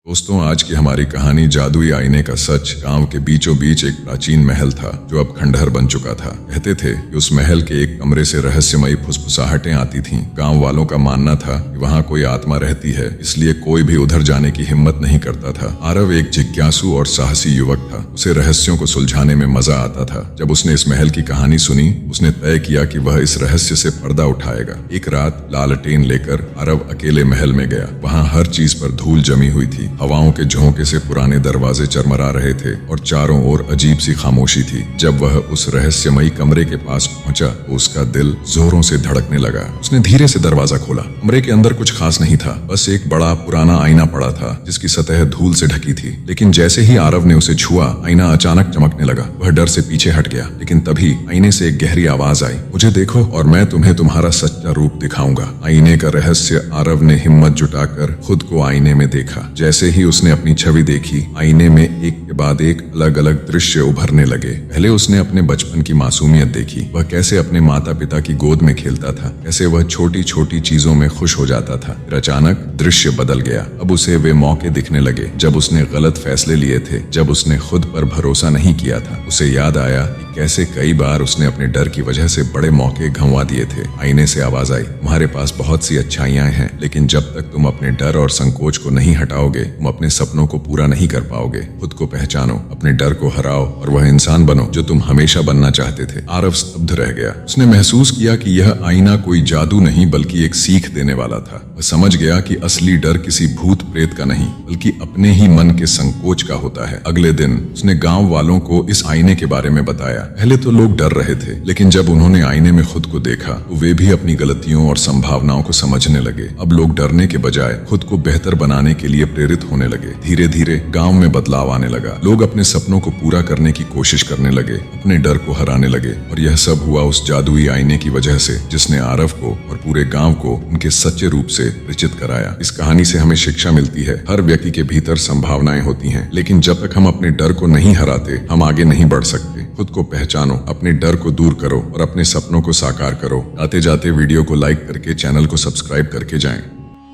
दोस्तों, आज की हमारी कहानी जादुई आईने का सच। गांव के बीचों बीच एक प्राचीन महल था जो अब खंडहर बन चुका था। कहते थे कि उस महल के एक कमरे से रहस्यमयी फुसफुसाहटें आती थीं। गांव वालों का मानना था कि वहां कोई आत्मा रहती है, इसलिए कोई भी उधर जाने की हिम्मत नहीं करता था। आरव एक जिज्ञासु और साहसी युवक था। उसे रहस्यों को सुलझाने में मजा आता था। जब उसने इस महल की कहानी सुनी, उसने तय किया कि वह इस रहस्य से पर्दा उठाएगा। एक रात लालटेन लेकर आरव अकेले महल में गया। वहाँ हर चीज पर धूल जमी हुई थी। हवाओं के झोंके से पुराने दरवाजे चरमरा रहे थे और चारों ओर अजीब सी खामोशी थी। जब वह उस रहस्यमयी कमरे के पास पहुंचा तो उसका दिल जोरों से धड़कने लगा। उसने धीरे से दरवाजा खोला। कमरे के अंदर कुछ खास नहीं था, बस एक बड़ा पुराना आईना पड़ा था जिसकी सतह धूल से ढकी थी। लेकिन जैसे ही आरव ने उसे छुआ, आईना अचानक चमकने लगा। वह डर से पीछे हट गया, लेकिन तभी आईने से एक गहरी आवाज आई, मुझे देखो और मैं तुम्हें तुम्हारा सच्चा रूप दिखाऊंगा। आईने का रहस्य। आरव ने हिम्मत जुटाकर खुद को आईने में देखा। जैसे ही उसने अपनी छवि देखी, आईने में एक के बाद एक अलग अलग दृश्य उभरने लगे। पहले उसने अपने बचपन की मासूमियत देखी। वह कैसे अपने माता पिता की गोद में खेलता था, कैसे वह छोटी छोटी चीजों में खुश हो जाता था। फिर अचानक दृश्य बदल गया। अब उसे वे मौके दिखने लगे जब उसने गलत फैसले लिए थे, जब उसने खुद पर भरोसा नहीं किया था। उसे याद आया कि कैसे कई बार उसने अपने डर की वजह से बड़े मौके गंवा दिए थे। आईने से आवाज आई, तुम्हारे पास बहुत सी अच्छाइयां हैं, लेकिन जब तक तुम अपने डर और संकोच को नहीं हटाओगे, तुम अपने सपनों को पूरा नहीं कर पाओगे। खुद को पहचानो, अपने डर को हराओ और वह इंसान बनो जो तुम हमेशा बनना चाहते थे। आरव स्तब्ध रह गया। उसने महसूस किया कि यह आईना कोई जादू नहीं बल्कि एक सीख देने वाला था। वह समझ गया कि असली डर किसी भूत प्रेत का नहीं बल्कि अपने ही मन के संकोच का होता है। अगले दिन उसने गांव वालों को इस आईने के बारे में बताया। पहले तो लोग डर रहे थे, लेकिन जब उन्होंने आईने में खुद को देखा तो वे भी अपनी गलतियों और संभावनाओं को समझने लगे। अब लोग डरने के बजाय खुद को बेहतर बनाने के लिए प्रेरित होने लगे। धीरे धीरे गांव में बदलाव आने लगा। लोग अपने सपनों को पूरा करने की कोशिश करने लगे, अपने डर को हराने लगे। और यह सब हुआ उस जादुई आईने की वजह से जिसने आरव को और पूरे गांव को उनके सच्चे रूप से परिचित कराया। इस कहानी से हमें शिक्षा मिलती है, हर व्यक्ति के भीतर संभावनाएं होती हैं, लेकिन जब तक हम अपने डर को नहीं हराते, हम आगे नहीं बढ़ सकते। खुद को पहचानो, अपने डर को दूर करो और अपने सपनों को साकार करो। आते जाते वीडियो को लाइक करके चैनल को सब्सक्राइब करके जाएं।